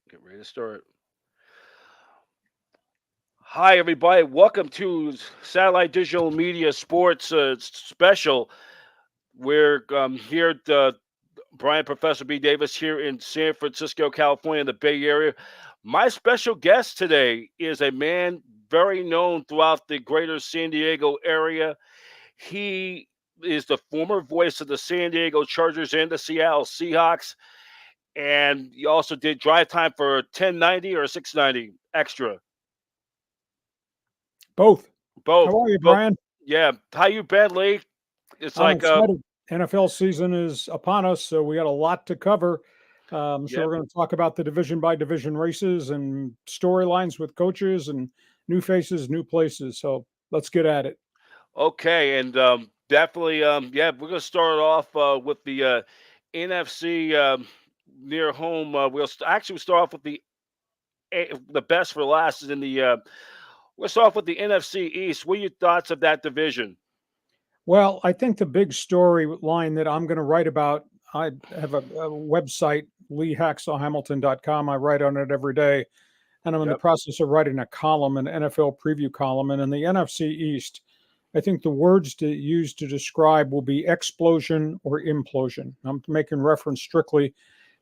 Get ready to start. Hi, everybody. Welcome to Satellite Digital Media Sports Special. We're here at Brian Professor B. Davis here in San Francisco, California, in the Bay Area. My special guest today is a man very known throughout the greater San Diego area. He is the former voice of the San Diego Chargers and the Seattle Seahawks. And he also did drive time for 1090 or 690 extra. Both. Both, How are you, both. Brian? Yeah. How you been, Lee? It's I'm like, excited. NFL season is upon us, so we got a lot to cover. So yep. we're going to talk about the division by division races and storylines with coaches and new faces, new places. So let's get at it. Okay, and definitely, yeah, we're gonna start off with the NFC near home. We'll start off with the best for last is in the. We'll start off with the NFC East. What are your thoughts of that division? Well, I think the big storyline that I'm going to write about, I have a website, leehacksawhamilton.com. I write on it every day, and I'm in the Yep. process of writing a column, an NFL preview column. And in the NFC East, I think the words to use to describe will be explosion or implosion. I'm making reference strictly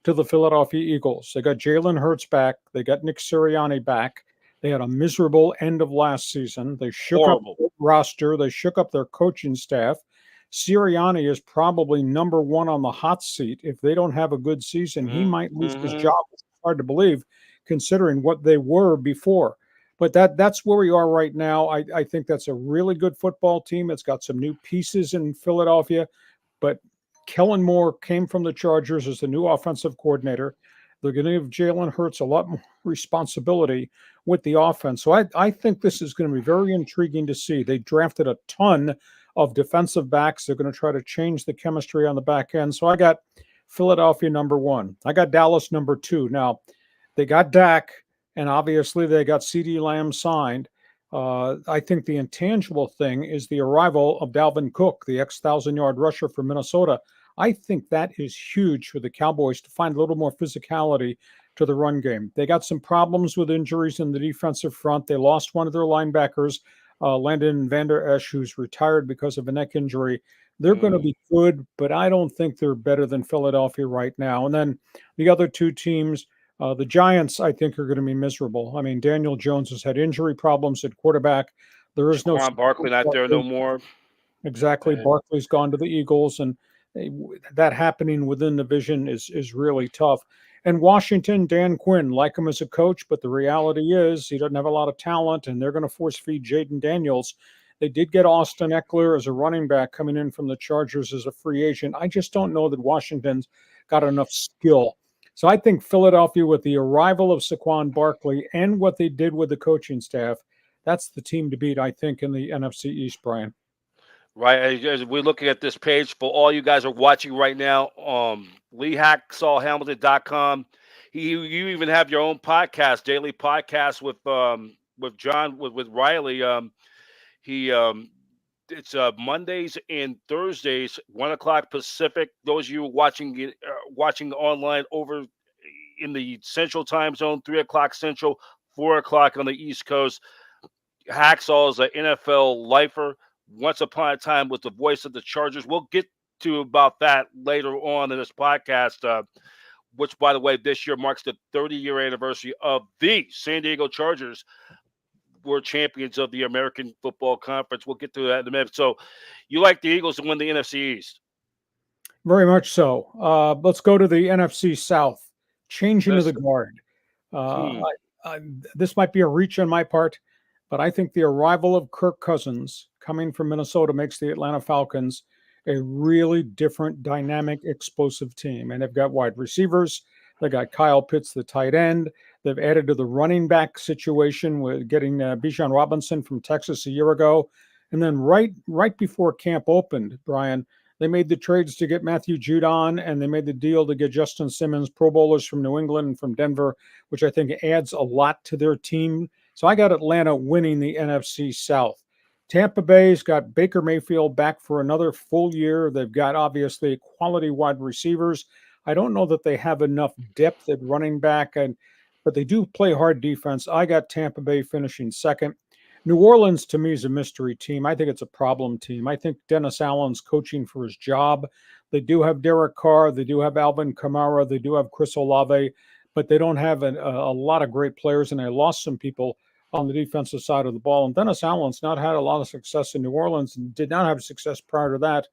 to the Philadelphia Eagles. They got Jalen Hurts back. They got Nick Sirianni back. They had a miserable end of last season. They shook up Horrible. the roster. They shook up their coaching staff. Sirianni is probably number one on the hot seat. If they don't have a good season, he might lose his Mm-hmm. job. It's hard to believe, considering what they were before. But that's where we are right now. I think that's a really good football team. It's got some new pieces in Philadelphia, but Kellen Moore came from the Chargers as the new offensive coordinator. They're going to give Jalen Hurts a lot more responsibility with the offense. So I think this is going to be very intriguing to see. They drafted a ton of defensive backs. They're going to try to change the chemistry on the back end. So I got Philadelphia number one. I got Dallas number two. Now, they got Dak, and obviously they got CD Lamb signed. I think the intangible thing is the arrival of Dalvin Cook, the ex-1,000-yard rusher from Minnesota. I think that is huge for the Cowboys to find a little more physicality to the run game. They got some problems with injuries in the defensive front. They lost one of their linebackers, Landon Vander Esch, who's retired because of a neck injury. They're going to Mm. be good, but I don't think they're better than Philadelphia right now. And then the other two teams, the Giants, I think, are going to be miserable. I mean, Daniel Jones has had injury problems at quarterback. There is no Saquon Barkley not there no more. exactly. And Barkley's gone to the Eagles, and that happening within the division is really tough. And Washington, Dan Quinn, like him as a coach, but the reality is he doesn't have a lot of talent, and they're going to force feed Jaden Daniels. They did get Austin Eckler as a running back coming in from the Chargers as a free agent. I just don't know that Washington's got enough skill. So I think Philadelphia, with the arrival of Saquon Barkley and what they did with the coaching staff, that's the team to beat, I think, in the NFC East, Brian. right as we're looking at this page for all you guys are watching right now, LeeHacksawHamilton.com. You even have your own podcast, daily podcast with John with Riley. He It's Mondays and Thursdays, 1 o'clock Pacific. Those of you watching online over in the Central Time Zone, 3 o'clock Central, 4 o'clock on the East Coast. Hacksaw is an NFL lifer. Once upon a time was the voice of the Chargers. We'll get to about that later on in this podcast, which, by the way, this year marks the 30-year anniversary of the San Diego Chargers were champions of the American Football Conference. We'll get to that in a minute. So you like the Eagles to win the NFC East? Very much so. Let's go to the NFC South. Changing of the Listen. guard. Uh, Hmm. I, this might be a reach on my part, but I think the arrival of Kirk Cousins coming from Minnesota makes the Atlanta Falcons a really different, dynamic, explosive team. And they've got wide receivers. They got Kyle Pitts, the tight end. They've added to the running back situation with getting Bijan Robinson from Texas a year ago. And then right before camp opened, Brian, they made the trades to get Matthew Judon, and they made the deal to get Justin Simmons, Pro Bowlers from New England and from Denver, which I think adds a lot to their team. So I got Atlanta winning the NFC South. Tampa Bay's got Baker Mayfield back for another full year. They've got obviously quality wide receivers. I don't know that they have enough depth at running back. And but they do play hard defense. I got Tampa Bay finishing second. New Orleans, to me, is a mystery team. I think it's a problem team. I think Dennis Allen's coaching for his job. They do have Derek Carr. They do have Alvin Kamara. They do have Chris Olave, but they don't have a lot of great players, and they lost some people on the defensive side of the ball. And Dennis Allen's not had a lot of success in New Orleans and did not have success prior to that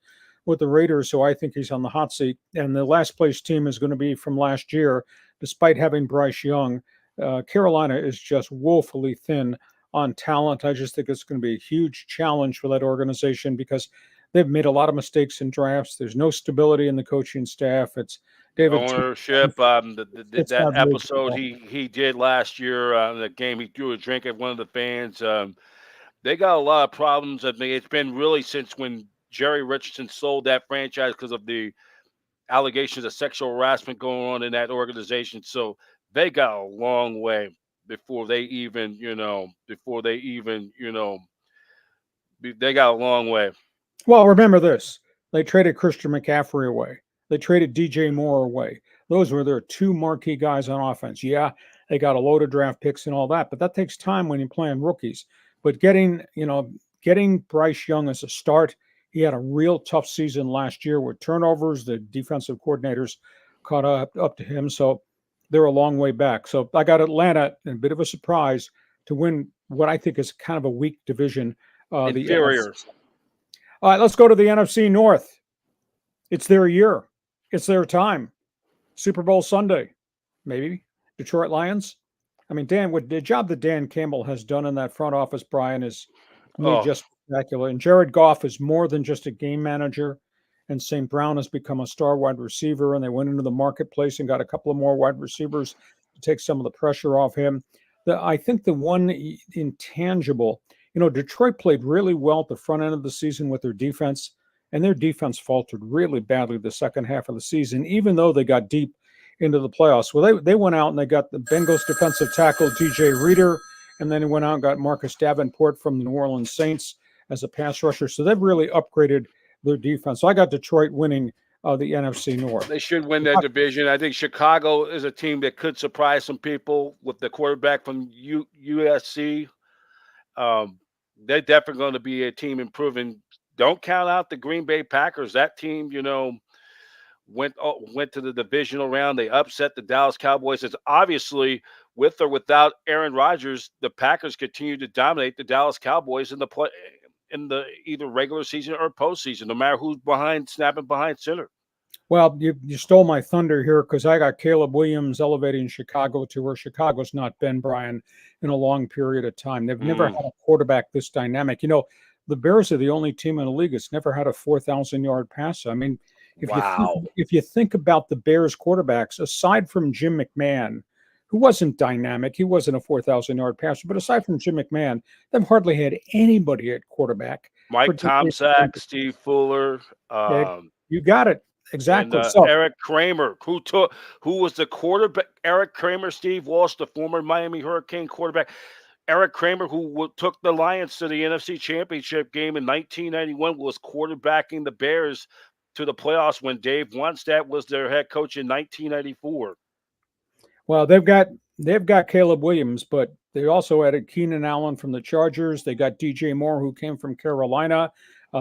with the Raiders, so I think he's on the hot seat. And the last place team is going to be from last year, despite having Bryce Young. Carolina is just woefully thin on talent. I just think it's going to be a huge challenge for that organization because they've made a lot of mistakes in drafts. There's no stability in the coaching staff. It's David ownership. That episode he did last year in the game, he threw a drink at one of the fans. They got a lot of problems. I mean, it's been really since when Jerry Richardson sold that franchise because of the allegations of sexual harassment going on in that organization. So they got a long way before they even, they got a long way. Well, remember this. They traded Christian McCaffrey away. They traded DJ Moore away. Those were their two marquee guys on offense. Yeah, they got a load of draft picks and all that, but that takes time when you're playing rookies. But getting Bryce Young as a start, he had a real tough season last year with turnovers. The defensive coordinators caught up to him, so they're a long way back. So I got Atlanta, a bit of a surprise, to win what I think is kind of a weak division. Inferior. All right, let's go to the NFC North. It's their year. It's their time. Super Bowl Sunday, maybe. Detroit Lions. I mean, what the job that Dan Campbell has done in that front office, Brian, is just spectacular. And Jared Goff is more than just a game manager. And St. Brown has become a star wide receiver. And they went into the marketplace and got a couple of more wide receivers to take some of the pressure off him. I think the one intangible, Detroit played really well at the front end of the season with their defense. And their defense faltered really badly the second half of the season, even though they got deep into the playoffs. Well, they went out and they got the Bengals defensive tackle, DJ Reader, and then they went out and got Marcus Davenport from the New Orleans Saints as a pass rusher. So they've really upgraded their defense. So I got Detroit winning the NFC North. They should win that division. I think Chicago is a team that could surprise some people with the quarterback from USC. They're definitely going to be a team improving. Don't count out the Green Bay Packers. That team, went to the divisional round. They upset the Dallas Cowboys. It's obviously with or without Aaron Rodgers, the Packers continue to dominate the Dallas Cowboys in the either regular season or postseason, no matter who's snapping behind center. Well, you stole my thunder here because I got Caleb Williams elevating Chicago to where Chicago's not been, Brian, in a long period of time. They've never had a quarterback this dynamic. The Bears are the only team in the league that's never had a 4,000-yard passer. I mean, if you think about the Bears quarterbacks, aside from Jim McMahon, who wasn't dynamic, he wasn't a 4,000-yard passer, but aside from Jim McMahon, they've hardly had anybody at quarterback. Mike Tomczak, Steve Fuller. You got it. Exactly. And, Eric Kramer, who was the quarterback. Eric Kramer, Steve Walsh, the former Miami Hurricane quarterback. Eric Kramer, who took the Lions to the NFC Championship game in 1991, was quarterbacking the Bears to the playoffs when Dave Wannstedt was their head coach in 1994. Well, they've got Caleb Williams, but they also added Keenan Allen from the Chargers. They got DJ Moore, who came from Carolina.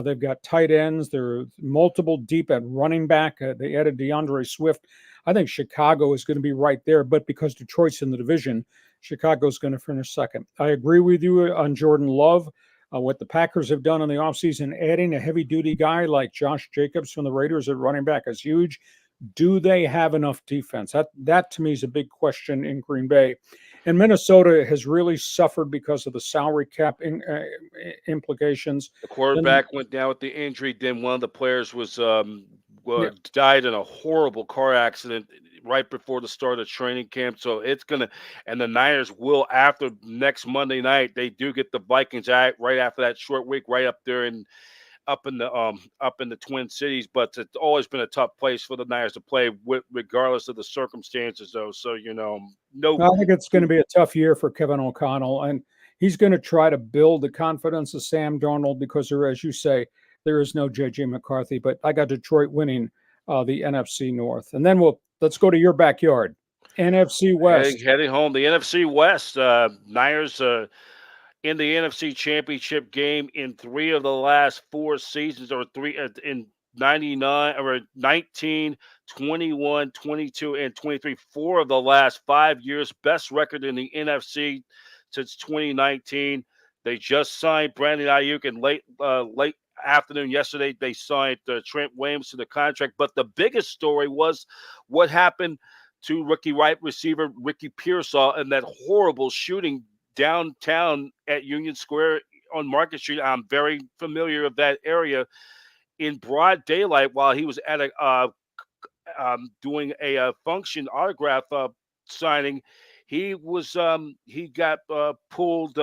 They've got tight ends. They're multiple deep at running back. They added DeAndre Swift. I think Chicago is going to be right there, but because Detroit's in the division, Chicago's going to finish second. I agree with you on Jordan Love. What the Packers have done in the offseason, adding a heavy-duty guy like Josh Jacobs from the Raiders at running back is huge. Do they have enough defense? That to me is a big question in Green Bay. And Minnesota has really suffered because of the salary cap implications. The quarterback went down with the injury. Then one of the players died in a horrible car accident right before the start of training camp. So and the Niners will, after next Monday night, they do get the Vikings out right after that short week, right up there up in the Twin Cities. But it's always been a tough place for the Niners to play regardless of the circumstances, though. So, I think it's going to be a tough year for Kevin O'Connell, and he's going to try to build the confidence of Sam Darnold because as you say, there is no J.J. McCarthy. But I got Detroit winning the NFC North. And then let's go to your backyard. NFC West. Heading home. The NFC West. Niners in the NFC Championship game in 3 of the last 4 seasons, or 3 in 99 or 19, 21, 22, and 23. 4 of the last 5 years. Best record in the NFC since 2019. They just signed Brandon Ayuk in late afternoon yesterday. They signed Trent Williams to the contract. But the biggest story was what happened to rookie wide receiver Ricky Pearsall and that horrible shooting downtown at Union Square on Market Street. I'm very familiar with that area. In broad daylight, while he was at a doing a function autograph signing, he got pulled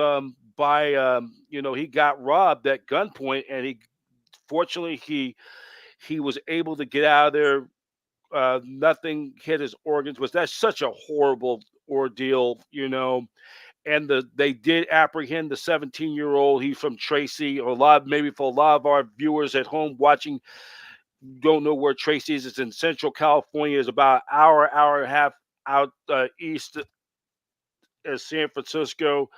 by he got robbed at gunpoint, and fortunately he was able to get out of there. Nothing hit his organs. That's such a horrible ordeal, and they did apprehend the 17-year-old. He's from Tracy. Maybe for a lot of our viewers at home watching, don't know where Tracy is. It's in Central California. It's about an hour and a half out east of San Francisco.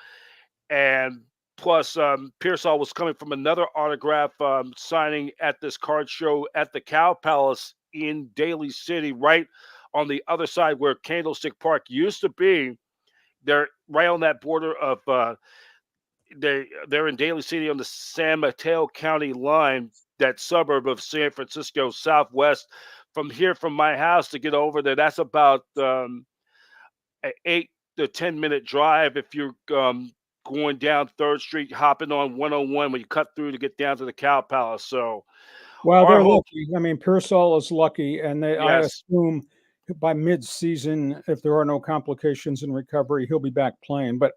And plus, Pearsall was coming from another autograph signing at this card show at the Cow Palace in Daly City, right on the other side where Candlestick Park used to be. They're right on that border of they're in Daly City on the San Mateo County line, that suburb of San Francisco Southwest. From my house to get over there, that's about an 8 to 10-minute drive if you're going down 3rd Street, hopping on 101 when you cut through to get down to the Cow Palace. So, well, they're lucky. I mean, Pearsall is lucky, and I yes. assume by mid-season, if there are no complications in recovery, he'll be back playing. But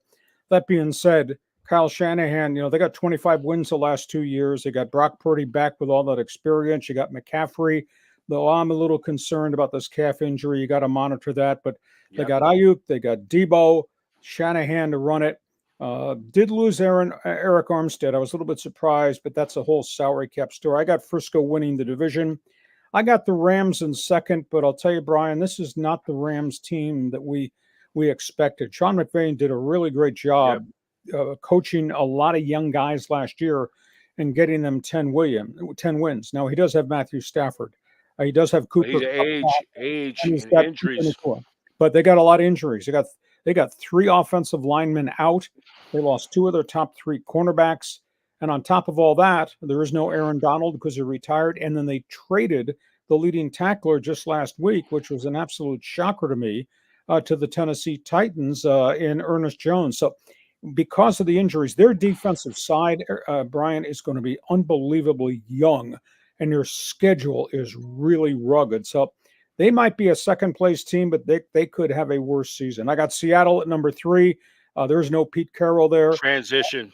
that being said, Kyle Shanahan, they got 25 wins the last 2 years. They got Brock Purdy back with all that experience. You got McCaffrey, though I'm a little concerned about this calf injury. You got to monitor that. But they got Ayuk, they got Debo, Shanahan to run it. Did lose Eric Armstead. I was a little bit surprised, but that's a whole salary cap story. I got Frisco winning the division. I got the Rams in second, but I'll tell you, Brian, this is not the Rams team that we expected. Sean McVay did a really great job coaching a lot of young guys last year and getting them 10 wins. Now, he does have Matthew Stafford. He does have Cooper. Age, injuries. But they got a lot of injuries. They got 3 offensive linemen out. They lost 2 of their top 3 cornerbacks. And on top of all that, there is no Aaron Donald because he retired. And then they traded the leading tackler just last week, which was an absolute shocker to me, to the Tennessee Titans in Ernest Jones. So because of the injuries, their defensive side, Brian, is going to be unbelievably young. And their schedule is really rugged. So they might be a second-place team, but they could have a worse season. I got Seattle at number 3. There's no Pete Carroll there. Transition.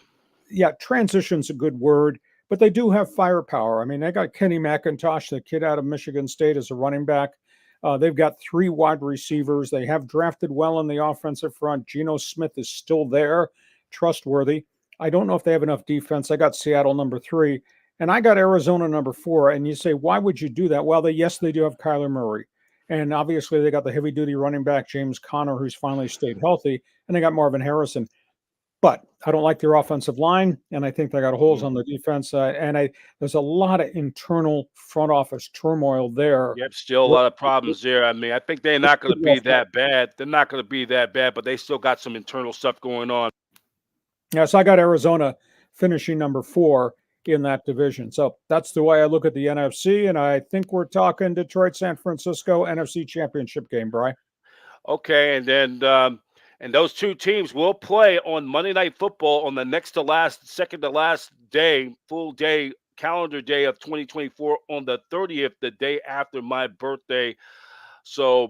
Yeah, transition's a good word, but they do have firepower. I mean, they got Kenny McIntosh, the kid out of Michigan State, as a running back. They've got 3 wide receivers. They have drafted well in the offensive front. Geno Smith is still there, trustworthy. I don't know if they have enough defense. I got Seattle number 3, and I got Arizona number 4. And you say, why would you do that? Well, they do have Kyler Murray. And obviously, they got the heavy-duty running back, James Conner, who's finally stayed healthy. And they got Marvin Harrison. But I don't like their offensive line, and I think they got holes on the defense. There's a lot of internal front office turmoil there. Yep, still a lot of problems there. I mean, I think they're not going to be that bad. They're not going to be that bad, but they still got some internal stuff going on. Yeah, so I got Arizona finishing number 4 in that division. So that's the way I look at the NFC, and I think we're talking Detroit, San Francisco, NFC Championship game, Brian. Okay, and then and those 2 teams will play on Monday Night Football on the second to last day, full day, calendar day of 2024 on the 30th, the day after my birthday. So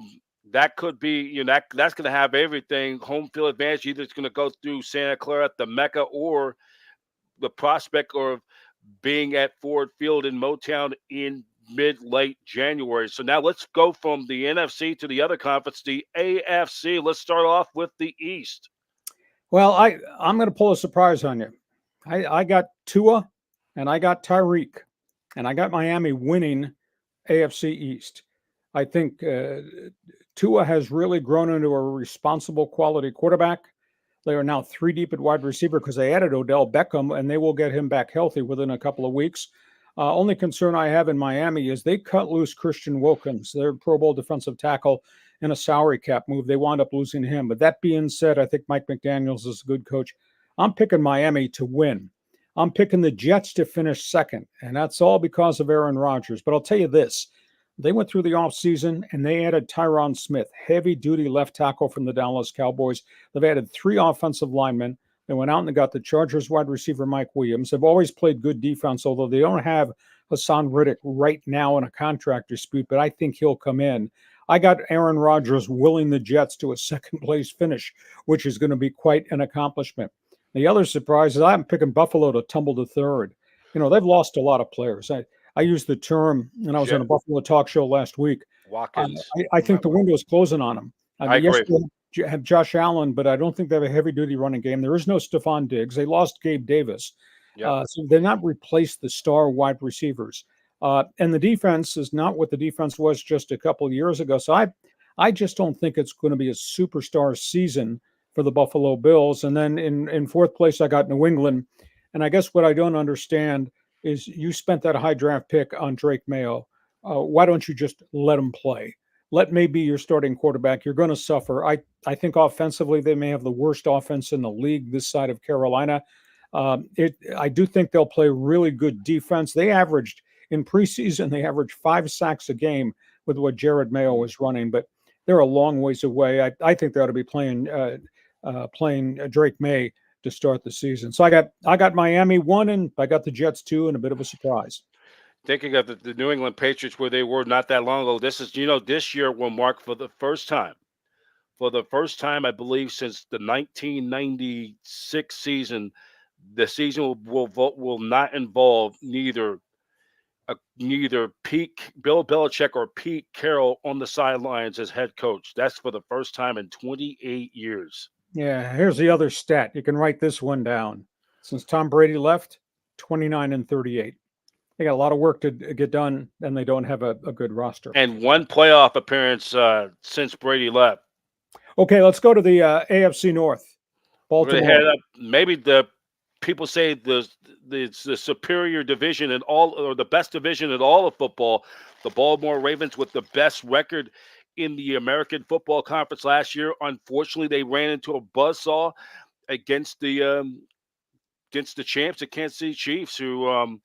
that could be, that's going to have everything. Home field advantage. Either it's going to go through Santa Clara at the Mecca, or the prospect of being at Ford Field in Motown in mid-late January. So now let's go from the NFC to the other conference, the AFC. Let's start off with the East. Well, I'm going to pull a surprise on you. I got Tua, and I got Tyreek, and I got Miami winning AFC East. I think Tua has really grown into a responsible quality quarterback. They are now 3 deep at wide receiver because they added Odell Beckham, and they will get him back healthy within a couple of weeks. Only concern I have in Miami is they cut loose Christian Wilkins, their Pro Bowl defensive tackle, in a salary cap move. They wound up losing him. But that being said, I think Mike McDaniels is a good coach. I'm picking Miami to win. I'm picking the Jets to finish second, and that's all because of Aaron Rodgers. But I'll tell you this. They went through the offseason and they added Tyron Smith, heavy-duty left tackle from the Dallas Cowboys. They've added 3 offensive linemen. They went out and they got the Chargers wide receiver Mike Williams. They've always played good defense, although they don't have Hassan Riddick right now in a contract dispute, but I think he'll come in. I got Aaron Rodgers willing the Jets to a second-place finish, which is going to be quite an accomplishment. The other surprise is I'm picking Buffalo to tumble to third. They've lost a lot of players. I used the term, and I was on a Buffalo talk show last week. Watkins. I think the window is closing on them. I agree. Yes, they have Josh Allen, but I don't think they have a heavy-duty running game. There is no Stephon Diggs. They lost Gabe Davis. Yep. So they're not replaced the star wide receivers. And the defense is not what the defense was just a couple of years ago. So I just don't think it's going to be a superstar season for the Buffalo Bills. And then in fourth place, I got New England. And I guess what I don't understand is you spent that high draft pick on Drake Mayo. Why don't you just let him play? Let May be your starting quarterback. You're going to suffer. I think offensively, they may have the worst offense in the league this side of Carolina. I do think they'll play really good defense. In preseason, they averaged 5 sacks a game with what Jared Mayo was running, but they're a long ways away. I think they ought to be playing Drake May to start the season. So I got Miami 1, and I got the Jets 2, and a bit of a surprise. Thinking of the New England Patriots where they were not that long ago, this year will mark for the first time, I believe, since the 1996 season, the season will not involve neither Pete Bill Belichick or Pete Carroll on the sidelines as head coach. That's for the first time in 28 years. Yeah, here's the other stat. You can write this one down. Since Tom Brady left, 29-38. They got a lot of work to get done, and they don't have a good roster. And 1 playoff appearance since Brady left. Okay, let's go to the AFC North. Baltimore. Maybe the people say the superior division in all, or the best division in all of football. The Baltimore Ravens with the best record in the American Football Conference last year. Unfortunately, they ran into a buzzsaw against the champs, the Kansas City Chiefs, who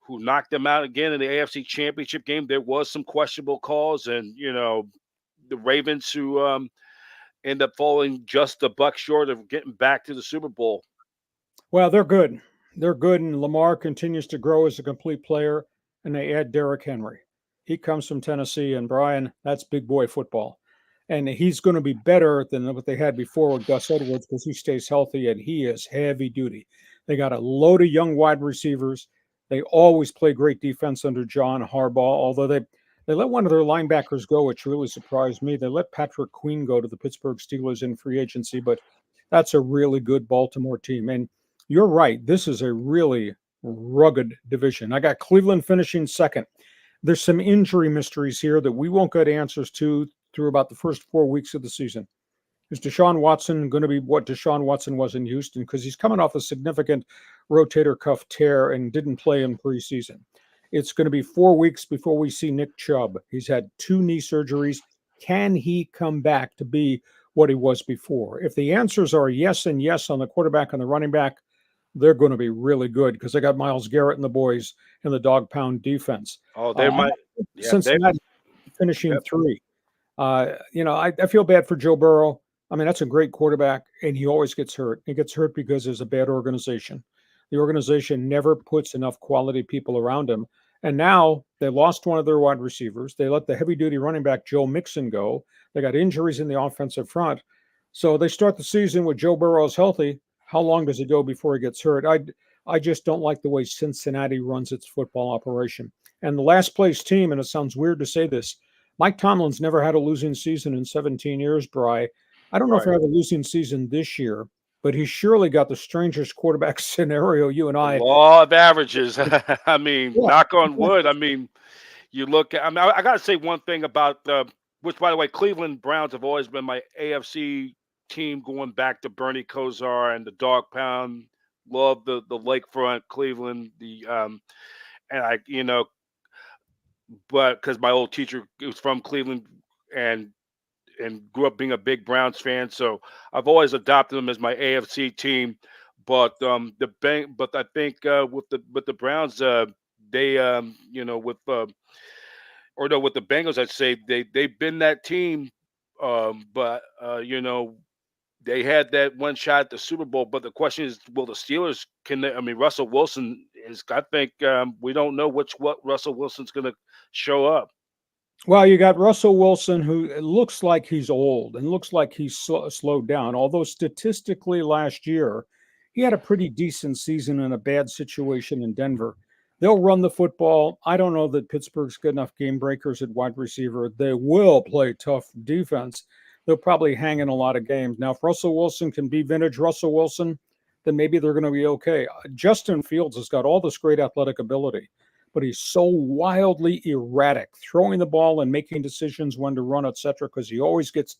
knocked them out again in the AFC Championship game. There was some questionable calls, and the Ravens who end up falling just a buck short of getting back to the Super Bowl. Well, they're good. They're good, and Lamar continues to grow as a complete player, and they add Derrick Henry. He comes from Tennessee, and Brian, that's big boy football. And he's going to be better than what they had before with Gus Edwards because he stays healthy, and he is heavy duty. They got a load of young wide receivers. They always play great defense under John Harbaugh, although they let one of their linebackers go, which really surprised me. They let Patrick Queen go to the Pittsburgh Steelers in free agency, but that's a really good Baltimore team. And you're right. This is a really rugged division. I got Cleveland finishing second. There's some injury mysteries here that we won't get answers to through about the first 4 weeks of the season. Is Deshaun Watson going to be what Deshaun Watson was in Houston? Because he's coming off a significant rotator cuff tear and didn't play in preseason. It's going to be 4 weeks before we see Nick Chubb. He's had 2 knee surgeries. Can he come back to be what he was before? If the answers are yes and yes on the quarterback and the running back, they're going to be really good because they got Myles Garrett and the boys in the dog pound defense. Oh, they might. Cincinnati finishing 3. I feel bad for Joe Burrow. I mean, that's a great quarterback, and he always gets hurt. He gets hurt because there's a bad organization. The organization never puts enough quality people around him. And now they lost one of their wide receivers. They let the heavy-duty running back Joe Mixon go. They got injuries in the offensive front. So they start the season with Joe Burrow's healthy. How long does it go before he gets hurt? I just don't like the way Cincinnati runs its football operation. And the last place team, and it sounds weird to say this, Mike Tomlin's never had a losing season in 17 years, Bri. I don't know if he had a losing season this year, but he surely got the strangest quarterback scenario you and I. Law of averages. I mean, knock on wood. I mean, you look at, I got to say one thing about which by the way, Cleveland Browns have always been my AFC team going back to Bernie Kosar and the Dog Pound. Love the lakefront Cleveland. And I, but because my old teacher was from Cleveland and grew up being a big Browns fan, so I've always adopted them as my AFC team. But but I think with the Browns, they with or no, with the Bengals, I'd say they've been that team, but they had that one shot at the Super Bowl. But the question is, will the Steelers can they? I mean, Russell Wilson is. I think we don't know what Russell Wilson's going to show up. Well, you got Russell Wilson, who it looks like he's old and looks like he's slowed down. Although statistically last year, he had a pretty decent season in a bad situation in Denver. They'll run the football. I don't know that Pittsburgh's good enough game breakers at wide receiver. They will play tough defense. They'll probably hang in a lot of games. Now, if Russell Wilson can be vintage Russell Wilson, then maybe they're going to be okay. Justin Fields has got all this great athletic ability, but he's so wildly erratic, throwing the ball and making decisions when to run, etc., because he always gets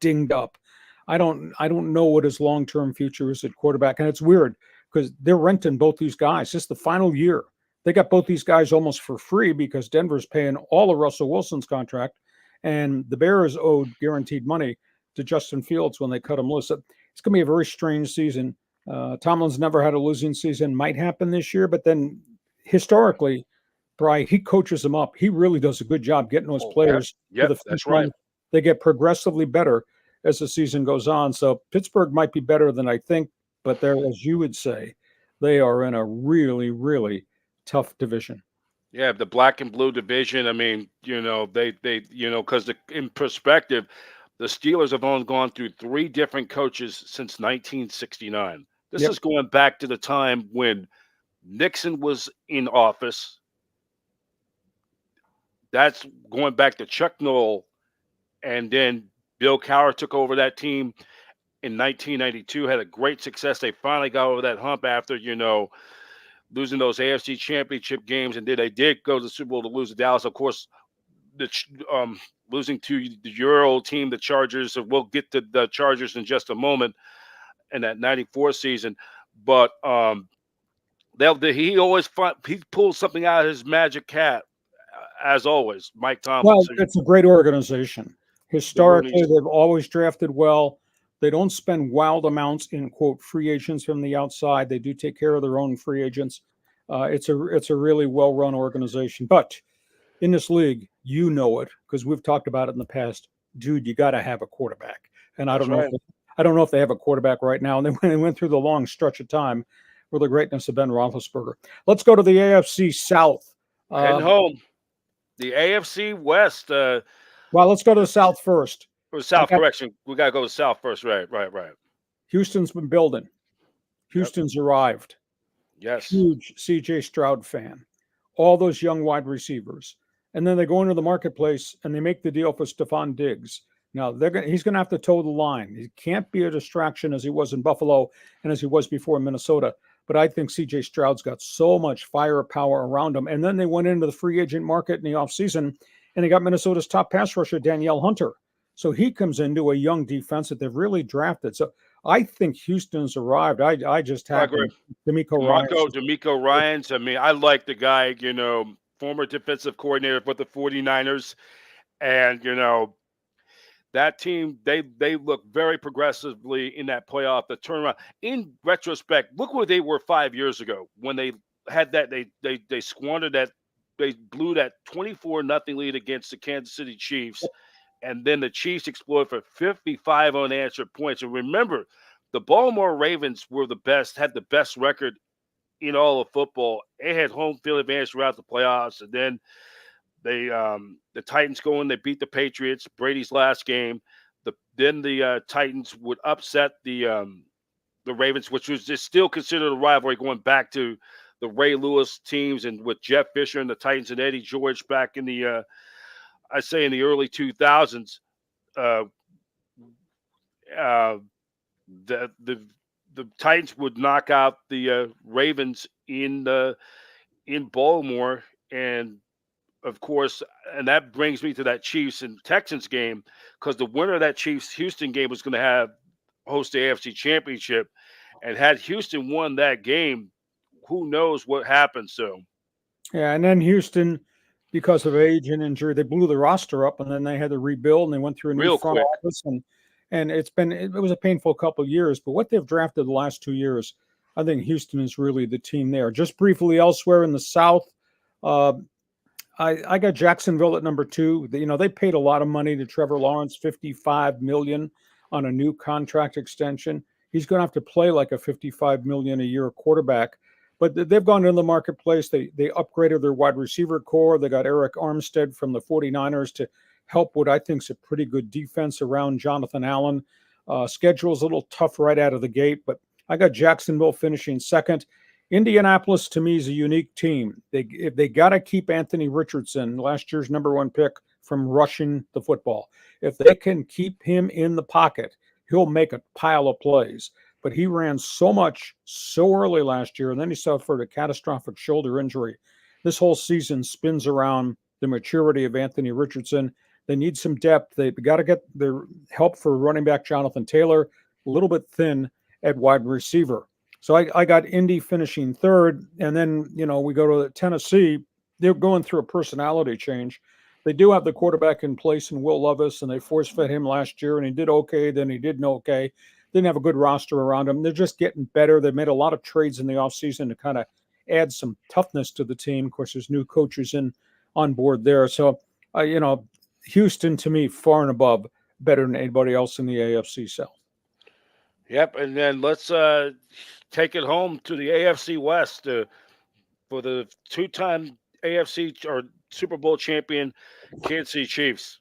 dinged up. I don't know what his long-term future is at quarterback. And it's weird because they're renting both these guys. This is the final year. They got both these guys almost for free because Denver's paying all of Russell Wilson's contract, and the Bears owed guaranteed money to Justin Fields when they cut him loose. So it's going to be a very strange season. Tomlin's never had a losing season. Might happen this year, but then historically, Bri, he coaches them up. He really does a good job getting those players to the finish that's line. right. They get progressively better as the season goes on. So Pittsburgh might be better than I think, but they're, as you would say, they are in a really, really tough division. Yeah, the black and blue division. I mean, they because in perspective, the Steelers have only gone through 3 different coaches since 1969. This is going back to the time when Nixon was in office. That's going back to Chuck Noll, and then Bill Cowher took over that team in 1992. Had a great success. They finally got over that hump after losing those AFC Championship games, and then they did go to the Super Bowl to lose to Dallas. Of course, losing to your old team, the Chargers. So we'll get to the Chargers in just a moment. In that '94 season, but he always he pulls something out of his magic hat, as always. Mike Tomlin. Well, it's a great organization. Historically, they've always drafted well. They don't spend wild amounts in, quote, free agents from the outside. They do take care of their own free agents. It's a really well-run organization. But in this league, you know it because we've talked about it in the past. Dude, you got to have a quarterback. And I don't know if they have a quarterback right now. And they went through the long stretch of time for the greatness of Ben Roethlisberger. Let's go to the AFC South. Heading home. The AFC West. Well, let's go to the South first. Or South, correction. We got to go to South first. Right. Houston's been building. Houston's arrived. Yes. Huge C.J. Stroud fan. All those young wide receivers. And then they go into the marketplace and they make the deal for Stephon Diggs. Now, he's going to have to toe the line. He can't be a distraction as he was in Buffalo and as he was before in Minnesota. But I think C.J. Stroud's got so much firepower around him. And then they went into the free agent market in the offseason, and they got Minnesota's top pass rusher, Danielle Hunter. So he comes into a young defense that they've really drafted. So I think Houston's arrived. I just have DeMeco Ryans. I mean, I like the guy, former defensive coordinator for the 49ers. And, that team, they look very progressively in that playoff, the turnaround. In retrospect, look where they were 5 years ago when they had that, they squandered that, they blew that 24-0 lead against the Kansas City Chiefs. And then the Chiefs exploded for 55 unanswered points. And remember, the Baltimore Ravens were had the best record in all of football. They had home field advantage throughout the playoffs. And then the Titans go in, they beat the Patriots, Brady's last game. Then the Titans would upset the Ravens, which was just still considered a rivalry going back to the Ray Lewis teams and with Jeff Fisher and the Titans and Eddie George back in the I say in the early 2000s. The Titans would knock out the Ravens in Baltimore, and of course, and that brings me to that Chiefs and Texans game, because the winner of that Chiefs Houston game was going to have host the AFC Championship, and had Houston won that game, who knows what happened? So Yeah, and then Houston, because of age and injury, they blew the roster up, and then they had to rebuild, and they went through a new real front quick, office, and it was a painful couple of years. But what they've drafted the last 2 years, I think Houston is really the team there. Just briefly elsewhere in the South, uh, I got Jacksonville at number two. They paid a lot of money to Trevor Lawrence, $55 million on a new contract extension. He's going to have to play like a $55 million a year quarterback. But they've gone into the marketplace. They upgraded their wide receiver core. They got Eric Armstead from the 49ers to help what I think is a pretty good defense around Jonathan Allen. Schedule's a little tough right out of the gate, but I got Jacksonville finishing second. Indianapolis, to me, is a unique team. They got to keep Anthony Richardson, last year's number one pick, from rushing the football. If they can keep him in the pocket, he'll make a pile of plays. But he ran so much so early last year, and then he suffered a catastrophic shoulder injury. This whole season spins around the maturity of Anthony Richardson. They need some depth. They've got to get their help for running back Jonathan Taylor, a little bit thin at wide receiver. So I got Indy finishing third, and then we go to Tennessee. They're going through a personality change. They do have the quarterback in place in Will Levis, and they force-fed him last year, and he did okay, then he didn't okay. Didn't have a good roster around him. They're just getting better. They've made a lot of trades in the offseason to kind of add some toughness to the team. Of course, there's new coaches on board there. So, Houston, to me, far and above, better than anybody else in the AFC South. Yep, and then let's take it home to the AFC West for the two-time AFC or Super Bowl champion Kansas City Chiefs.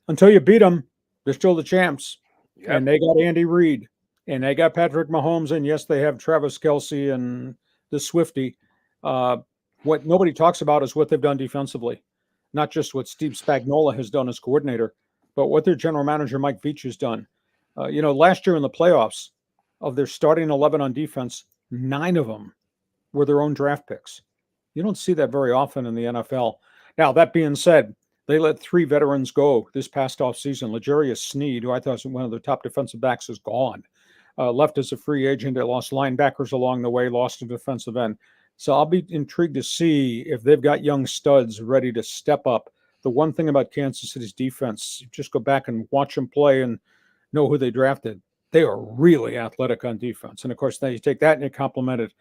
Until you beat them, they're still the champs. Yep. And they got Andy Reid, and they got Patrick Mahomes, and yes, they have Travis Kelce and the Swifty. What nobody talks about is what they've done defensively, not just what Steve Spagnuolo has done as coordinator, but what their general manager Mike Veach has done. Last year in the playoffs, of their starting 11 on defense, 9 of them were their own draft picks. You don't see that very often in the NFL. Now, that being said, they let 3 veterans go this past offseason. L'Jarius Sneed, who I thought was one of their top defensive backs, is gone. Left as a free agent. They lost linebackers along the way, lost a defensive end. So I'll be intrigued to see if they've got young studs ready to step up. The one thing about Kansas City's defense, just go back and watch them play and know who they drafted. They are really athletic on defense. And, of course, then you take that and you complement it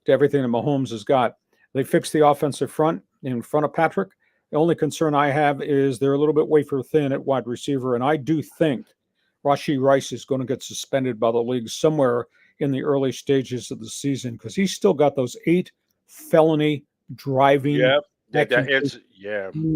to everything that Mahomes has got. They fixed the offensive front in front of Patrick. The only concern I have is they're a little bit wafer thin at wide receiver, and I do think Rashee Rice is going to get suspended by the league somewhere in the early stages of the season because he's still got those 8 felony driving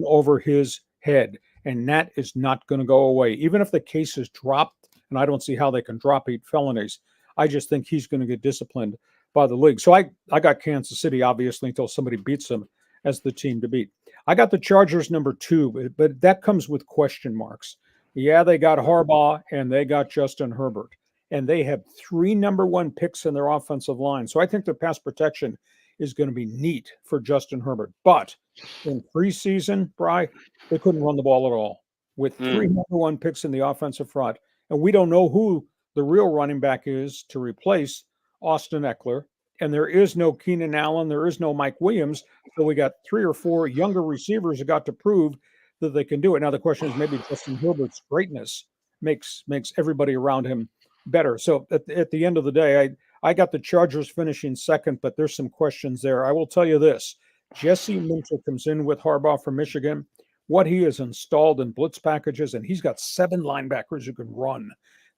over his head, and that is not going to go away. Even if the case is dropped, and I don't see how they can drop 8 felonies, I just think he's going to get disciplined by the league. So I got Kansas City, obviously, until somebody beats them as the team to beat. I got the Chargers number 2, but that comes with question marks. Yeah, they got Harbaugh and they got Justin Herbert, and they have 3 number 1 picks in their offensive line. So I think the pass protection is going to be neat for Justin Herbert. But in preseason, Bri, they couldn't run the ball at all with 3 number 1 picks in the offensive front. And we don't know who the real running back is to replace Austin Eckler. And there is no Keenan Allen. There is no Mike Williams. So we got 3 or 4 younger receivers that got to prove that they can do it. Now the question is maybe Justin Herbert's greatness makes everybody around him better. So at the end of the day, I got the Chargers finishing second, but there's some questions there. I will tell you this. Jesse Minter comes in with Harbaugh from Michigan. What he has installed in blitz packages, and he's got 7 linebackers who can run.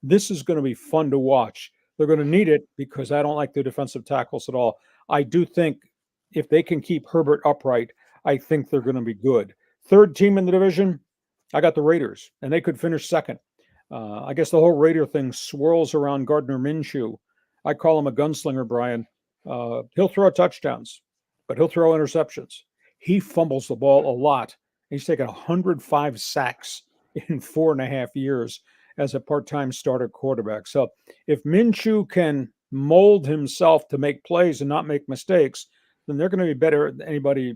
This is going to be fun to watch. They're going to need it because I don't like the defensive tackles at all. I do think if they can keep Herbert upright, I think they're going to be good. Third team in the division, I got the Raiders, and they could finish second. I guess the whole Raider thing swirls around Gardner Minshew. I call him a gunslinger, Brian. He'll throw touchdowns, but he'll throw interceptions. He fumbles the ball a lot. He's taken 105 sacks in 4.5 years as a part-time starter quarterback. So if Minshew can mold himself to make plays and not make mistakes, then they're going to be better than anybody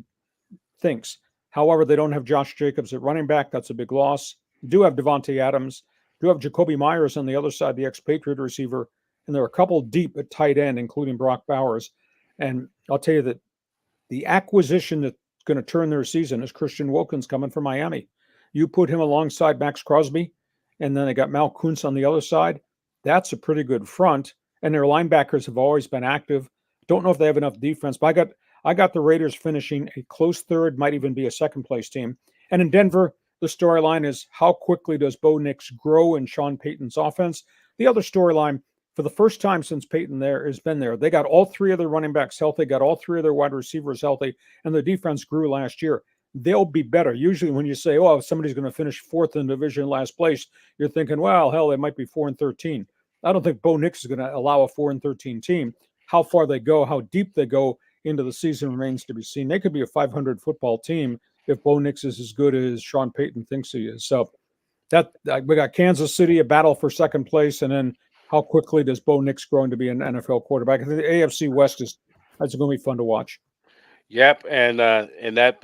thinks. However, they don't have Josh Jacobs at running back. That's a big loss. Do have Devontae Adams. Do have Jacoby Myers on the other side, the expatriate receiver. And there are a couple deep at tight end, including Brock Bowers. And I'll tell you that the acquisition that's going to turn their season is Christian Wilkins coming from Miami. You put him alongside Max Crosby, and then they got Mal Kuntz on the other side. That's a pretty good front. And their linebackers have always been active. Don't know if they have enough defense, but I got the Raiders finishing a close third, might even be a second place team. And in Denver, the storyline is how quickly does Bo Nix grow in Sean Payton's offense? The other storyline, for the first time since Payton has been there, they got all three of their running backs healthy, got all three of their wide receivers healthy, and their defense grew last year. They'll be better. Usually when you say, oh, somebody's going to finish fourth in division last place, you're thinking, well, hell, they might be 4-13. I don't think Bo Nix is going to allow a 4-13 team. How far they go, how deep they go into the season remains to be seen. They could be a 500 football team if Bo Nix is as good as Sean Payton thinks he is. So we got Kansas City, a battle for second place, and then how quickly does Bo Nix grow into be an NFL quarterback? I think the AFC West that's going to be fun to watch. Yep, and that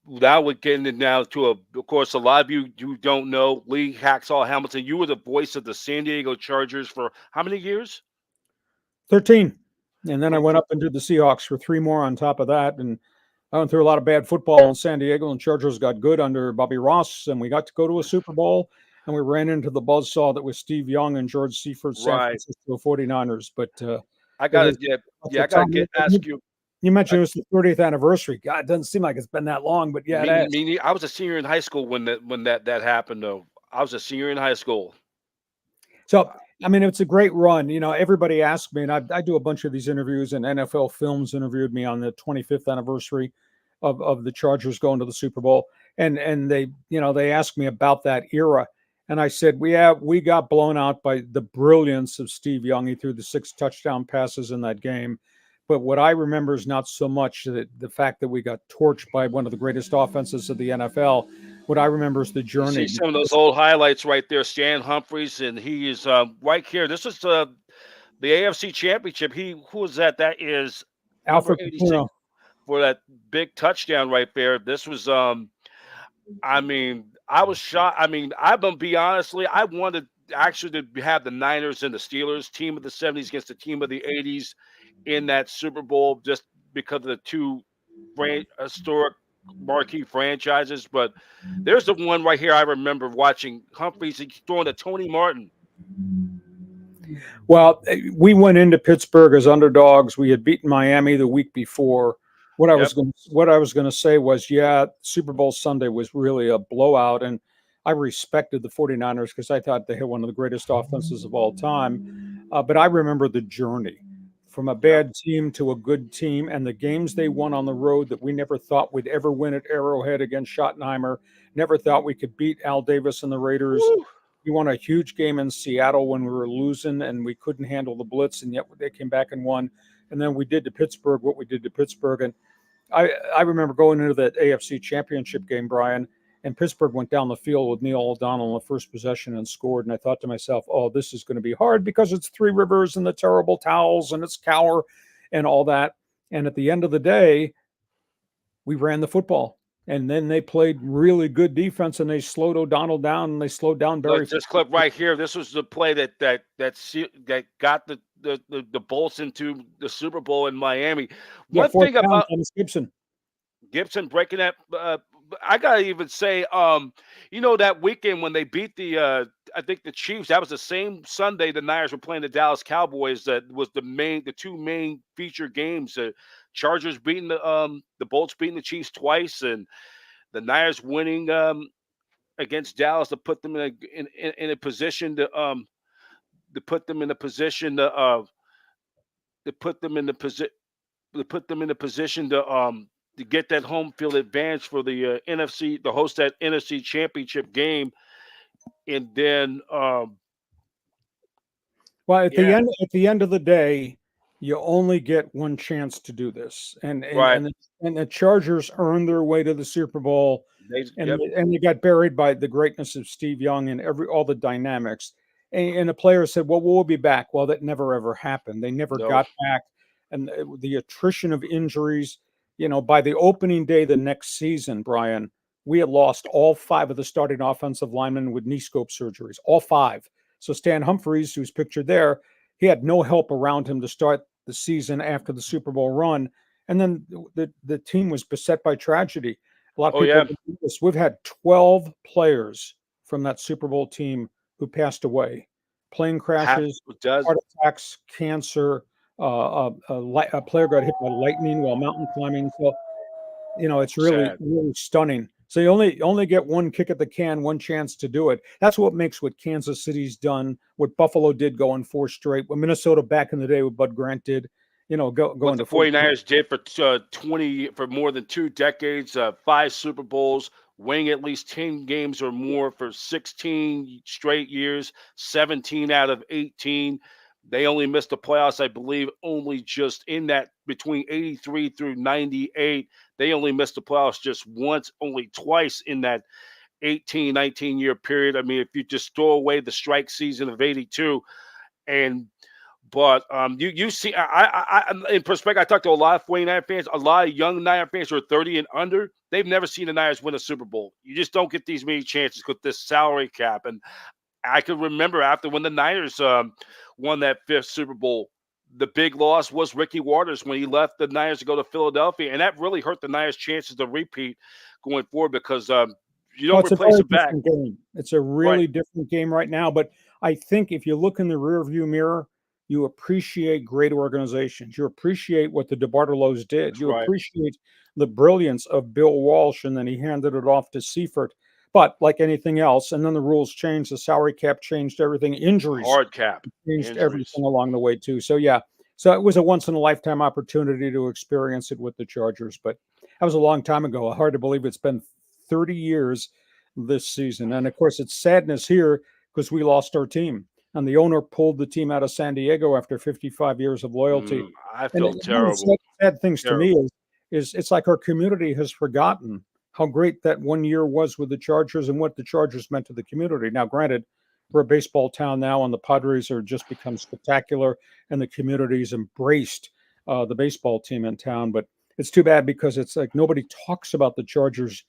now we're getting it now to of course, a lot of you don't know Lee Hacksaw Hamilton. You were the voice of the San Diego Chargers for how many years? 13. And then I went up and did the Seahawks for 3 more on top of that. And I went through a lot of bad football in San Diego, and Chargers got good under Bobby Ross, and we got to go to a Super Bowl, and we ran into the buzzsaw that was Steve Young and George Seifert, San Francisco 49ers. But I got to ask you. You mentioned it was the 30th anniversary. God, it doesn't seem like it's been that long, but yeah, I was a senior in high school when that happened, though. I was a senior in high school. So, I mean, it's a great run. You know, everybody asked me, and I do a bunch of these interviews, and NFL Films interviewed me on the 25th anniversary of the Chargers going to the Super Bowl. And they asked me about that era. And I said, we got blown out by the brilliance of Steve Young. He threw the 6 touchdown passes in that game. But what I remember is not so much the fact that we got torched by one of the greatest offenses of the NFL. What I remember is the journey. You see some of those old highlights right there. Stan Humphries, and he is right here. This is the AFC Championship. Who was that? That is Alfred Pacino for that big touchdown right there. This was I was shocked. I'm gonna be honestly, I wanted actually to have the Niners and the Steelers, team of the 70s against the team of the 80s in that Super Bowl, just because of the two historic marquee franchises. But there's the one right here I remember watching. Humphries throwing to Tony Martin. Well, we went into Pittsburgh as underdogs. We had beaten Miami the week before. What I was going to say was, Super Bowl Sunday was really a blowout, and I respected the 49ers because I thought they had one of the greatest offenses of all time. But I remember the journey from a bad team to a good team, and the games they won on the road that we never thought we'd ever win at Arrowhead against Schottenheimer. Never thought we could beat Al Davis and the Raiders. Woo! We won a huge game in Seattle when we were losing and we couldn't handle the blitz, and yet they came back and won. And then we did to Pittsburgh what we did to Pittsburgh. And I remember going into that AFC Championship game, Brian, and Pittsburgh went down the field with Neil O'Donnell in the first possession and scored. And I thought to myself, oh, this is going to be hard because it's Three Rivers and the terrible towels and it's Cower and all that. And at the end of the day, we ran the football. And then they played really good defense, and they slowed O'Donnell down, and they slowed down Barry. Look, this clip right here, this was the play that got the Bolts into the Super Bowl in Miami. One thing about Gibson breaking that, I gotta even say, that weekend when they beat I think the Chiefs, that was the same Sunday the Niners were playing the Dallas Cowboys. That was the two main feature games. The Chargers beating the Bolts beating the Chiefs twice, and the Niners winning against Dallas to put them in a position to put them in a position to get that home field advantage for the NFC, to host that NFC Championship game. And then at the end of the day, you only get one chance to do this, and the Chargers earned their way to the Super Bowl, and they got buried by the greatness of Steve Young and all the dynamics. And the players said, "Well, we'll be back." Well, that never ever happened. They never got back. and the attrition of injuries. By the opening day the next season, Brian, we had lost all 5 of the starting offensive linemen with knee scope surgeries, all 5. So Stan Humphries, who's pictured there, he had no help around him to start the season after the Super Bowl run. And then the team was beset by tragedy. A lot of people don't know this. We've had 12 players from that Super Bowl team who passed away. Plane crashes, heart attacks, cancer. A player got hit by lightning while mountain climbing. So, it's really, really stunning. So you only get one kick at the can, one chance to do it. That's what makes what Kansas City's done, what Buffalo did going 4 straight, what Minnesota back in the day, what Bud Grant did. Going what the 49ers did for more than 2 decades, 5 Super Bowls, winning at least 10 games or more for 16 straight years, 17 out of 18. They only missed the playoffs, I believe, only just in that between 83 through 98. They only missed the playoffs just once, only twice in that 18, 19-year period. I mean, if you just throw away the strike season of 82. But you see, I in perspective, I talked to a lot of 49 fans, a lot of young Niner fans who are 30 and under. They've never seen the Niners win a Super Bowl. You just don't get these many chances with this salary cap. And I can remember after when the Niners won that 5th Super Bowl, the big loss was Ricky Waters when he left the Niners to go to Philadelphia. And that really hurt the Niners' chances to repeat going forward because you don't replace it back. Game. It's a really different game right now. But I think if you look in the rearview mirror, you appreciate great organizations. You appreciate what the DeBartolos did. That's you appreciate the brilliance of Bill Walsh, and then he handed it off to Seifert. But like anything else, and then the rules changed, the salary cap changed everything, injuries, hard cap, changed everything along the way too. So so it was a once in a lifetime opportunity to experience it with the Chargers. But that was a long time ago. Hard to believe it's been 30 years this season. And of course, it's sadness here because we lost our team. And the owner pulled the team out of San Diego after 55 years of loyalty. I feel terrible. One of the sad things to me is it's like our community has forgotten how great that 1 year was with the Chargers and what the Chargers meant to the community. Now, granted, we're a baseball town now, and the Padres are just become spectacular, and the community's embraced the baseball team in town. But it's too bad because it's like nobody talks about the Chargers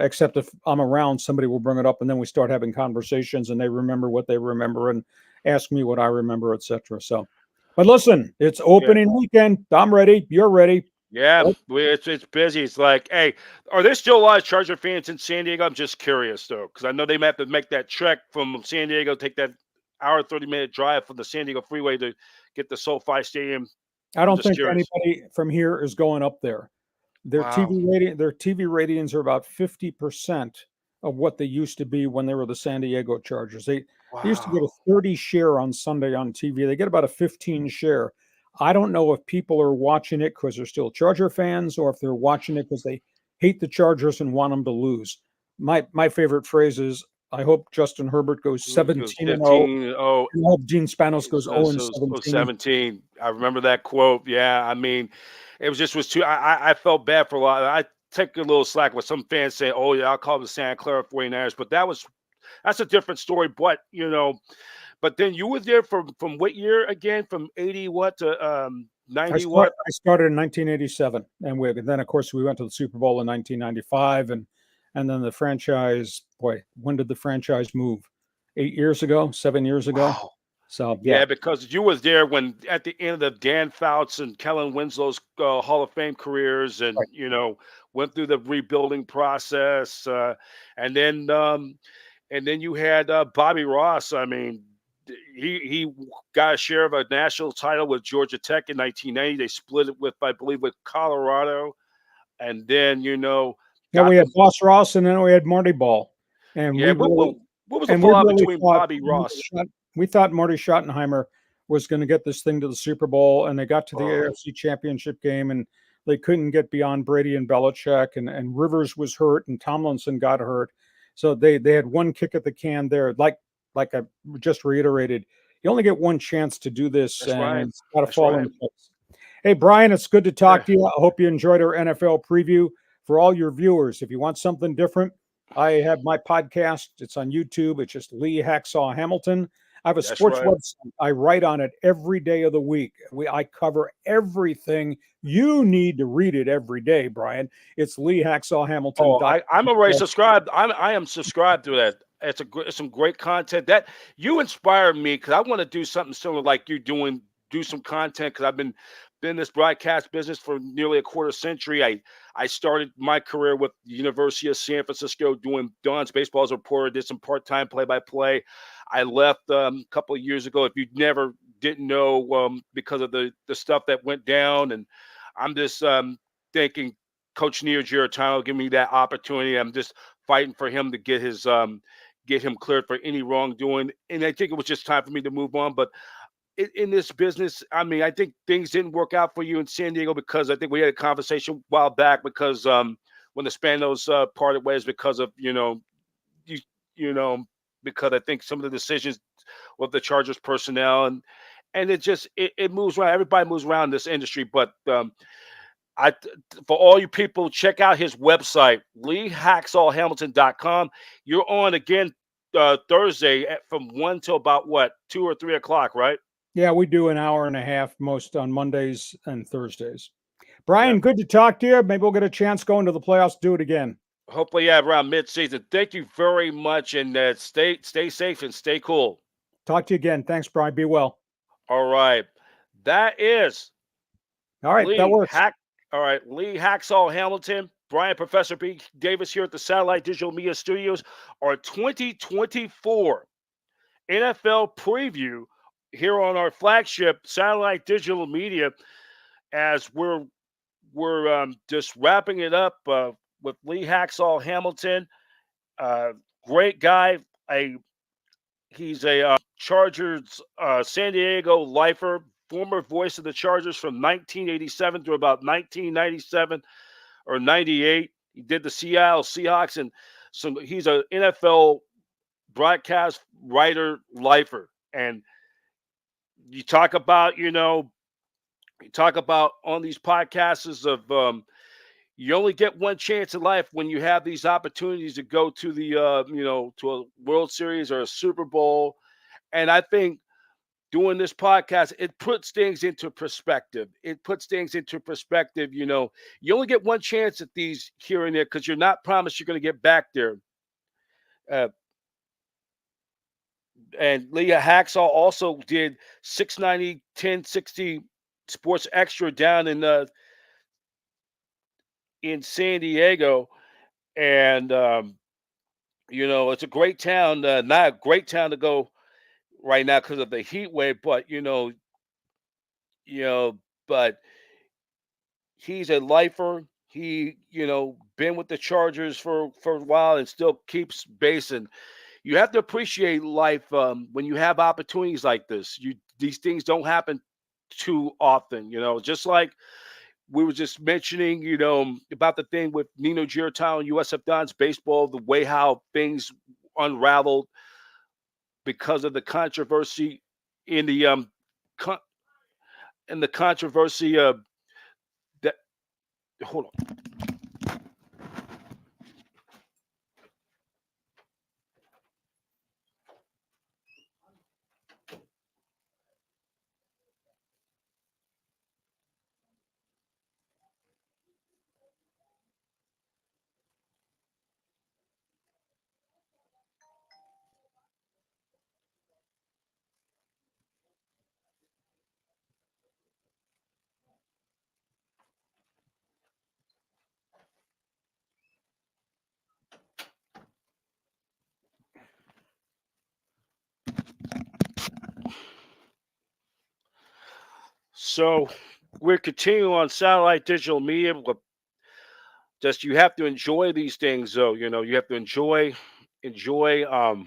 except if I'm around, somebody will bring it up, and then we start having conversations, and they remember what they remember and ask me what I remember, etc. So, but listen, it's opening weekend. I'm ready. You're ready. Yeah, it's busy. It's like, hey, are there still a lot of Charger fans in San Diego? I'm just curious, though, because I know they might have to make that trek from San Diego, take that hour, 30-minute drive from the San Diego freeway to get to SoFi Stadium. I don't think anybody from here is going up there. Their TV ratings are about 50% of what they used to be when they were the San Diego Chargers. They used to get a 30 share on Sunday on TV. They get about a 15 share. I don't know if people are watching it because they're still Charger fans or if they're watching it because they hate the Chargers and want them to lose. My favorite phrase is, I hope Justin Herbert goes 17-0. I hope Gene Spanos goes 0-17. I remember that quote. Yeah, I mean, it was too. I felt bad for a lot. I take a little slack with some fans saying, "Oh yeah, I'll call the Santa Clara 49ers," but that's a different story. But but then you were there from what year again? From 80 what to 90 what? I started in 1987, and then of course we went to the Super Bowl in 1995, and then the franchise. Boy, when did the franchise move? 8 years ago, 7 years ago. Wow. So yeah, because you was there when at the end of Dan Fouts and Kellen Winslow's Hall of Fame careers, and went through the rebuilding process, and then you had Bobby Ross. I mean, he got a share of a national title with Georgia Tech in 1990. They split it with, I believe, with Colorado, and then we had Boss Ross, and then we had Marty Ball, and what was the fallout between Bobby Ross? We thought Marty Schottenheimer was going to get this thing to the Super Bowl, and they got to the AFC Championship game, and they couldn't get beyond Brady and Belichick, and Rivers was hurt, and Tomlinson got hurt. So they had one kick at the can there. Like I just reiterated, you only get one chance to do this, That's right. It's got to fall into place. Hey, Brian, it's good to talk to you. I hope you enjoyed our NFL preview. For all your viewers, if you want something different, I have my podcast. It's on YouTube. It's just Lee Hacksaw Hamilton. I have a That's sports right. website. I write on it every day of the week. I cover everything. You need to read it every day, Brian. It's Oh, leehacksawhamilton.com. I'm already subscribed. I am subscribed to that. It's some great content that you inspired me because I want to do something similar like you doing. Do some content because I've been in this broadcast business for nearly a quarter century. I started my career with the University of San Francisco doing Don's baseball as a reporter. Did some part time play by play. I left a couple of years ago. If you never didn't know because of the stuff that went down, and I'm just thinking Coach Neo Giarratano give me that opportunity. I'm just fighting for him to get him cleared for any wrongdoing. And I think it was just time for me to move on. But in this business, I mean, I think things didn't work out for you in San Diego because I think we had a conversation a while back because when the Spanos parted ways because of you you know because I think some of the decisions with the Chargers personnel and it moves around. Everybody moves around in this industry, but I for all you people, check out his website, leehacksawhamilton.com. You're on again Thursday from 1 till about what, 2 or 3 o'clock, right? Yeah, we do an hour and a half most on Mondays and Thursdays. Yeah. Brian, good to talk to you. Maybe we'll get a chance going to the playoffs to do it again. Hopefully, yeah, around mid-season. Thank you very much, and stay safe and stay cool. Talk to you again. Thanks, Brian. Be well. All right, that is All right, that Lee works. Hack. All right, Lee Hacksaw Hamilton, Brian Professor B. Davis here at the Satellite Digital Media Studios. Our 2024 NFL preview here on our flagship Satellite Digital Media, as we're just wrapping it up with Lee Hacksaw Hamilton. Uh, Great guy. He's a Chargers San Diego lifer, former voice of the Chargers from 1987 to about 1997 or 98. He did the Seattle Seahawks, and so he's an NFL broadcast writer, lifer. And you talk about, on these podcasts of you only get one chance in life when you have these opportunities to go to to a World Series or a Super Bowl. And I think doing this podcast, it puts things into perspective. It puts things into perspective. You only get one chance at these here and there because you're not promised you're going to get back there. Uh, and Leah Hacksaw also did 690, 1060 Sports Extra down in San Diego. And, it's a great town, not a great town to go right now because of the heat wave, but, you know, but he's a lifer. He, been with the Chargers for a while and still keeps base. And you have to appreciate life when you have opportunities like this. These things don't happen too often, just like we were just mentioning, about the thing with Nino Giarratano and USF Don's baseball, the way how things unraveled because of the controversy in the con- in the controversy that hold on. So we're continuing on satellite digital media. Just you have to enjoy these things, though. You have to enjoy. You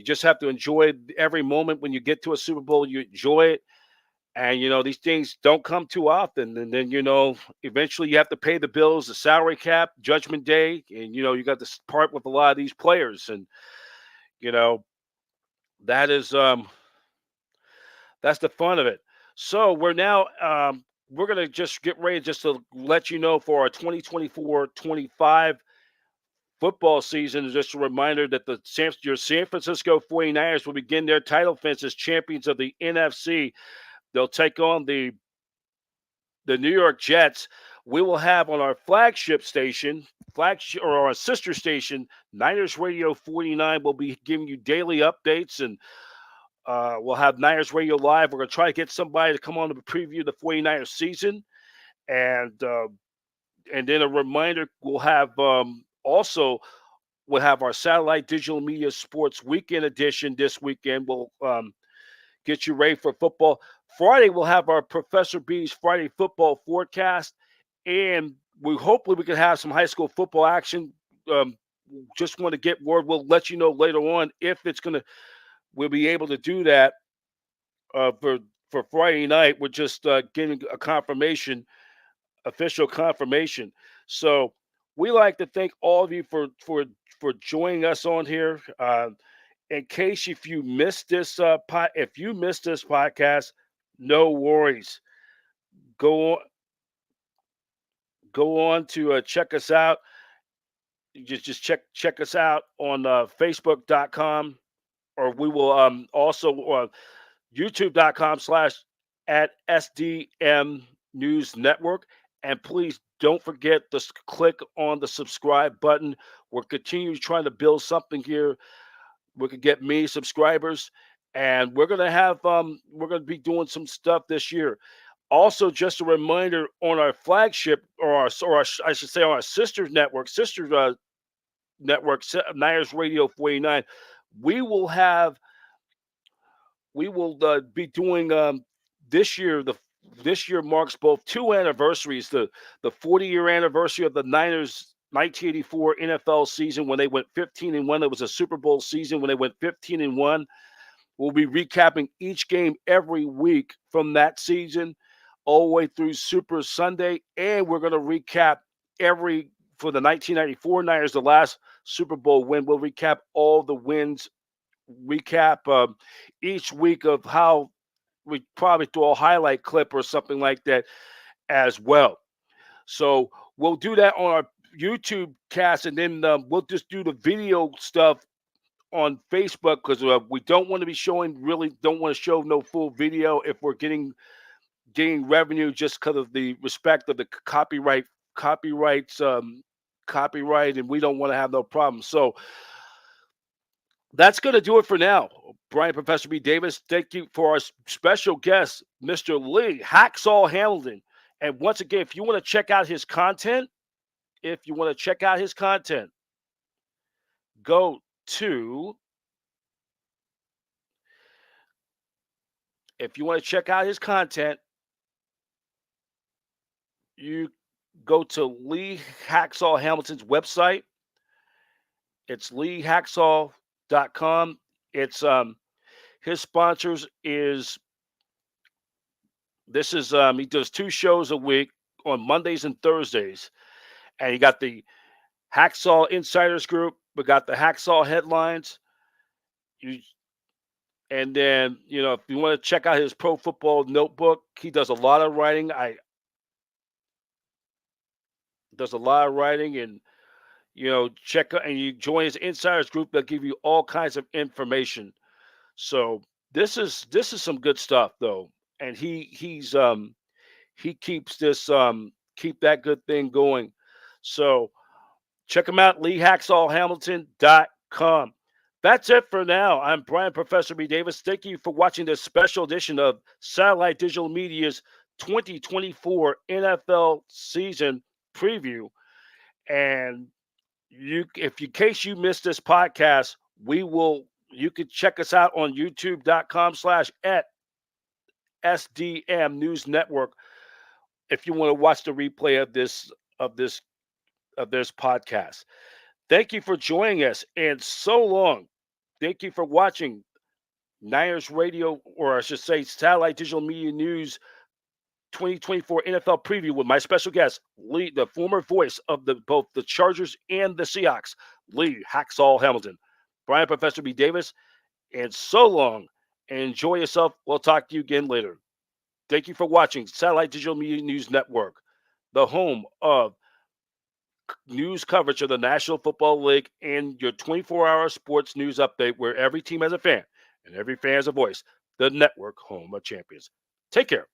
just have to enjoy every moment when you get to a Super Bowl. You enjoy it, and these things don't come too often. And then eventually you have to pay the bills, the salary cap, Judgment Day, and you got to part with a lot of these players, and you know that is that's the fun of it. So we're gonna just get ready just to let you know for our 2024-25 football season. Just a reminder that your San Francisco 49ers will begin their title defense as champions of the NFC. They'll take on the New York Jets. We will have on our flagship station, or our sister station, Niners Radio 49. We'll be giving you daily updates, and we'll have Niners Radio Live. We're going to try to get somebody to come on to preview the 49ers season. And then a reminder, we'll have our satellite digital media sports weekend edition this weekend. We'll get you ready for football. Friday, we'll have our Professor B's Friday football forecast, and hopefully we can have some high school football action. Just want to get word. We'll let you know later on if we'll be able to do that for Friday night. We're just getting a confirmation, official confirmation. So we like to thank all of you for joining us on here. In case if you missed this podcast, no worries. Go on to check us out. Just check us out on Facebook.com, or we will also YouTube.com/@SDM NEWS Network. And please don't forget to click on the subscribe button. We're continuing trying to build something here. We could get many subscribers, and we're gonna be doing some stuff this year. Also, just a reminder, on our flagship, I should say, on our sister network, Niners Radio 49, we will be doing this year. This year marks both two anniversaries: the 40-year anniversary of the Niners 1984 NFL season when they went 15-1. It was a Super Bowl season when they went 15-1. We'll be recapping each game every week from that season all the way through Super Sunday, and we're going to recap for the 1994 Niners, the last Super Bowl win. We'll recap all the wins, each week of how we probably do a highlight clip or something like that as well. So we'll do that on our YouTube cast, and then we'll just do the video stuff on Facebook, because we don't want to show no full video if we're getting revenue, just because of the respect of the copyright, and we don't want to have no problem. So that's going to do it for now. Brian Professor B. Davis, thank you for our special guest, Mr. Lee Hacksaw Hamilton. And once again, if you want to check out his content, go to you go to Lee Hacksaw Hamilton's website. It's leehacksaw.com. It's his sponsors is he does 2 shows a week on Mondays and Thursdays. And you got the Hacksaw Insiders Group. We got the Hacksaw Headlines. And then, if you want to check out his Pro Football Notebook, he does a lot of writing. And check out, and you join his Insiders Group. They'll give you all kinds of information. So this is some good stuff, though, and he keeps keep that good thing going. So check him out, LeeHacksawHamilton.com. That's it for now. I'm Brian Professor B. Davis. Thank you for watching this special edition of Satellite Digital Media's 2024 NFL season preview. And in case you missed this podcast, you could check us out on youtube.com/@SDM NEWS Network if you want to watch the replay of this podcast. Thank you for joining us, and so long. Thank you for watching Niners Radio, or I should say Satellite Digital Media News 2024 NFL preview with my special guest, Lee, the former voice of both the Chargers and the Seahawks, Lee Hacksaw Hamilton. Brian Professor B. Davis, and so long, and enjoy yourself. We'll talk to you again later. Thank you for watching Satellite Digital Media News Network, the home of news coverage of the National Football League and your 24-hour sports news update where every team has a fan and every fan has a voice. The network home of champions. Take care.